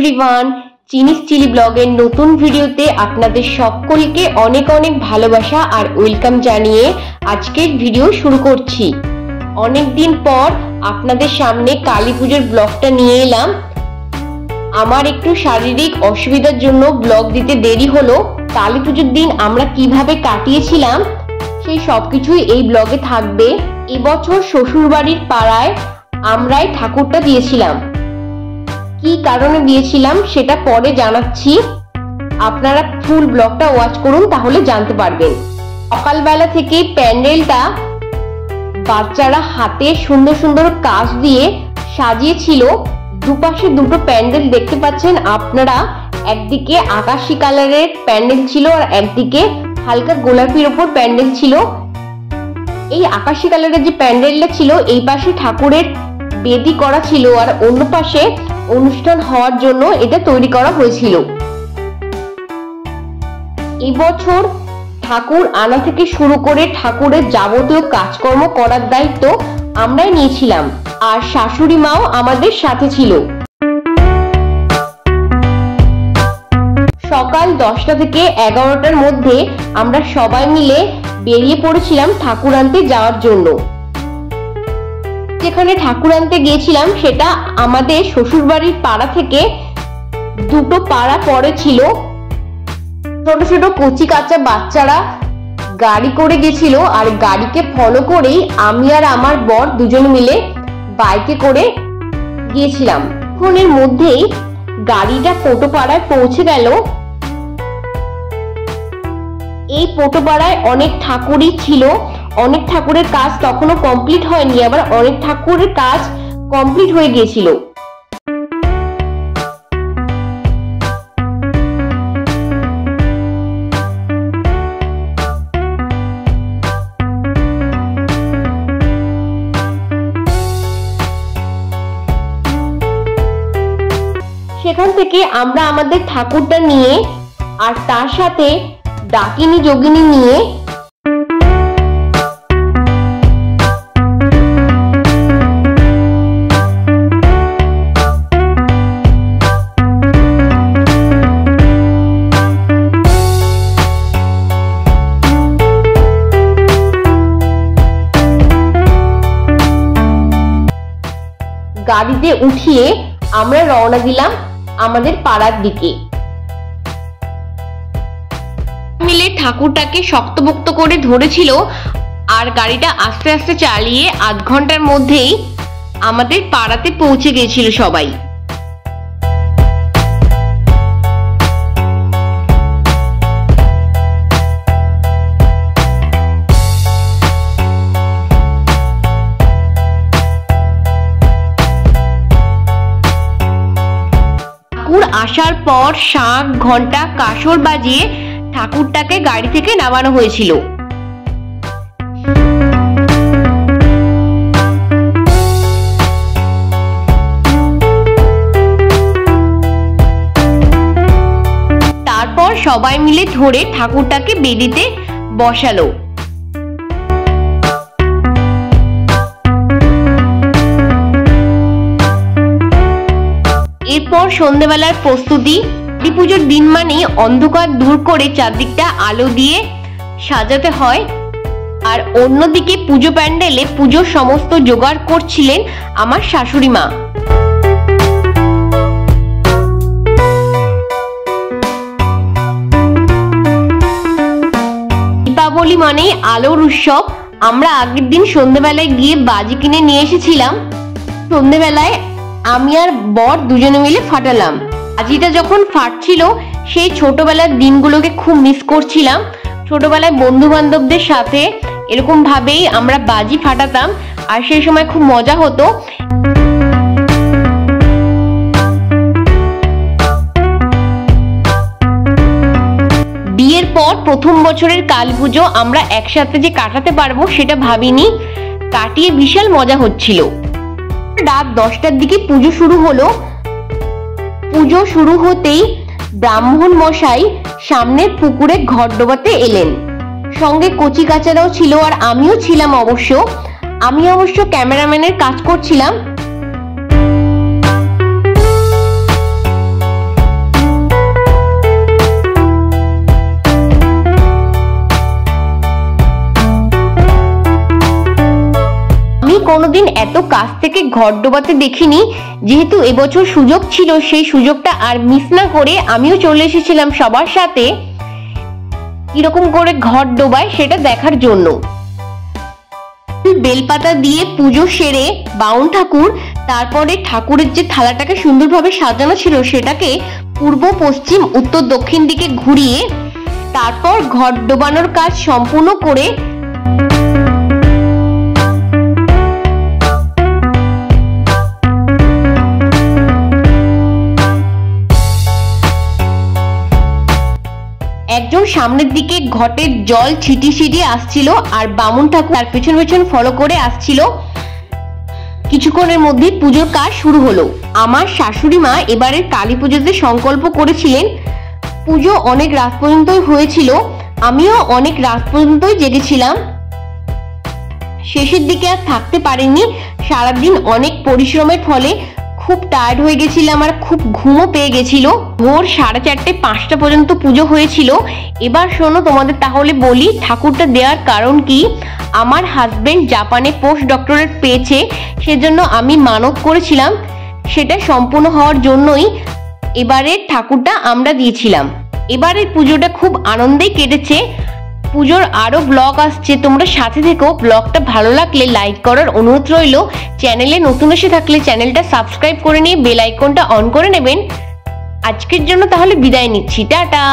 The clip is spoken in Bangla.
এভরিওয়ান, চিনিস চিলি ব্লগের নতুন ভিডিওতে আপনাদের সকলকে অনেক অনেক ভালোবাসা আর ওয়েলকাম জানিয়ে আজকের ভিডিও শুরু করছি। অনেক দিন পর আপনাদের সামনে কালী পুজোর ব্লগটা নিয়ে এলাম। আমার একটু শারীরিক অসুবিধার জন্য ব্লগ দিতে দেরি হলো। কালী পুজোর দিন আমরা কিভাবে কাটিয়েছিলাম সেই সবকিছুই এই ব্লগে থাকবে। এবছর শ্বশুরবাড়ির পাড়ায় আমরাই ঠাকুরটা দিয়েছিলাম। কি কারণে দিয়েছিলাম সেটা পরে জানাচ্ছি, আপনারা ফুল ব্লগটা ওয়াচ করুন, তাহলে জানতে পারবেন। সকালবেলা থেকে প্যান্ডেলটা বাচ্চারা হাতে সুন্দর সুন্দর কাঁচ দিয়ে সাজিয়েছিল। দুপাশে দুটো প্যান্ডেল দেখতে পাচ্ছেন আপনারা, একদিকে আকাশি কালারের প্যান্ডেল ছিল আর একদিকে হালকা গোলাপির ওপর প্যান্ডেল ছিল। এই আকাশি কালারের যে প্যান্ডেলটা ছিল এই পাশে ঠাকুরের বেদি করা ছিল আর অন্য পাশে অনুষ্ঠান হওয়ার জন্য এটা তৈরি করা হয়েছিল। এবছর ঠাকুর আনা থেকে শুরু করে ঠাকুরের যাবতীয় কাজকর্ম করার দায়িত্ব আমরাই নিয়েছিলাম আর শাশুড়ি মাও আমাদের সাথে ছিল। সকাল 10টা থেকে 11টার মধ্যে আমরা সবাই মিলে বেরিয়ে পড়েছিলাম ঠাকুর আনতে যাওয়ার জন্য। যেখানে ঠাকুর আনতে গিয়েছিলাম সেটা আমাদের শ্বশুরবাড়ির পাড়া থেকে দুটো পাড়া পরে ছিল। ছোট ছোট কচি কাঁচা বাচ্চারা গাড়ি করে গেছিল আর গাড়িকে ফলো করেই আমি আর আমার বর দুজন মিলে বাইকে করে গিয়েছিলাম। ফোনের মধ্যেই গাড়িটা পোটোপাড়ায় পৌঁছে গেল। এই পোটোপাড়ায় অনেক ঠাকুরই ছিল, অনেক ঠাকুরের কাজ তখনও কমপ্লিট হয়নি, আবার অনেক ঠাকুরের কাজ কমপ্লিট হয়ে গিয়েছিল। সেখান থেকে আমরা আমাদের ঠাকুরটা নিয়ে আর তার সাথে ডাকিনী যোগিনী নিয়ে গাড়িতে উঠিয়ে আমরা রওনা দিলাম আমাদের পাড়ার দিকে। মিলে ঠাকুরটাকে শক্তপোক্ত করে ধরেছিল আর গাড়িটা আস্তে আস্তে চালিয়ে আধ ঘন্টার মধ্যেই আমাদের পাড়াতে পৌঁছে গিয়েছিল সবাই। আসার পর শাঁখ ঘন্টা কাসর বাজিয়ে ঠাকুরটাকে গাড়ি থেকে নামানো হয়েছিল। তারপর সবাই মিলে ধরে ঠাকুরটাকে বেদিতে বসালো। এরপর সন্ধ্যেবেলার প্রস্তুতি। কালী পুজোর দিন মানেই অন্ধকার দূর করে চারদিকটা আলো দিয়ে সাজাতে হয়। আর অন্যদিকে পুজো প্যান্ডেলে পুজোর সমস্ত জোগাড় করছিলেন আমার শাশুড়ি মা। দীপাবলি মানেই আলোর উৎসব। আমরা আগের দিন সন্ধ্যেবেলায় গিয়ে বাজি কিনে নিয়ে এসেছিলাম। সন্ধ্যেবেলায় আমি আর বর দুজনে মিলে ফাটালাম। বাজিটা যখন ফাটছিল সেই ছোটবেলার দিনগুলোকে খুব মিস করছিলাম। ছোটবেলায় বন্ধু বান্ধবদের সাথে এরকম ভাবেই আমরা বাজি ফাটাতাম আর সেই সময় খুব মজা হতো। বিয়ের পর প্রথম বছরের কালী পুজো আমরা একসাথে যে কাটাতে পারবো সেটা ভাবিনি, কাটিয়ে বিশাল মজা হচ্ছিল। রাত 10টার দিকে পুজো শুরু হলো। পুজো শুরু হতেই ব্রাহ্মণ মশাই সামনের পুকুরে ঘট ডোবাতে এলেন। সঙ্গে কচি কাচারাও ছিল আর আমিও ছিলাম অবশ্য। আমি অবশ্য ক্যামেরাম্যানের কাজ করছিলাম। কোনোদিন এত কাছ থেকে ঘট ডোবাতে দেখিনি। যেহেতু এবছর সুযোগ ছিল, সেই সুযোগটা আর মিস না করে আমিও চলে এসেছিলাম সবার সাথে কিরকম করে ঘট ডোবায় সেটা দেখার জন্য। বেলপাতা দিয়ে পুজো সেরে বাউন ঠাকুর তারপরে ঠাকুরের যে থালাটাকে সুন্দরভাবে সাজানো ছিল সেটাকে পূর্ব পশ্চিম উত্তর দক্ষিণ দিকে ঘুরিয়ে তারপর ঘট ডোবানোর কাজ সম্পূর্ণ করে একজন সামনের দিকে ঘটের জল ছিটিয়ে ছিটিয়ে আসছিল আর বামুন ঠাকুর তার পেছন পেছন ফলো করে আসছিল। কিছুক্ষণের মধ্যে পুজোর কাজ শুরু হলো। আমার শাশুড়ি মা এবারের কালী পুজোতে সংকল্প করেছিলেন। পুজো অনেক রাত পর্যন্তই হয়েছিল, আমিও অনেক রাত পর্যন্তই জেগেছিলাম। শেষের দিকে আর থাকতে পারিনি। সারাদিন অনেক পরিশ্রমের ফলে খুব টায়ার্ড হয়ে গেছিলাম আর খুব ঘুমও পেয়ে গেছিল। ভোর 4:30 5টা পর্যন্ত পুজো হয়েছিল। এবার শোনো, তোমাদের তাহলে বলি ঠাকুরটা দেওয়ার কারণ কি। আমার হাজবেন্ড জাপানে পোস্ট ডক্টরেট পেয়েছে, সেজন্য আমি মানত করেছিলাম। সেটা সম্পূর্ণ হওয়ার জন্যই এবারের ঠাকুরটা আমরা দিয়েছিলাম। এবারের পুজোটা খুব আনন্দেই কেটেছে। পুজোর আরো ব্লগ আসছে, তোমরা সাথে থেকো। ব্লগটা ভালো লাগলে লাইক করার অনুরোধ রইল। চ্যানেলে নতুন এসে থাকলে চ্যানেলটা সাবস্ক্রাইব করে নিয়ে বেল আইকনটা অন করে নেবেন। আজকের জন্য তাহলে বিদায় নিচ্ছি, টাটা।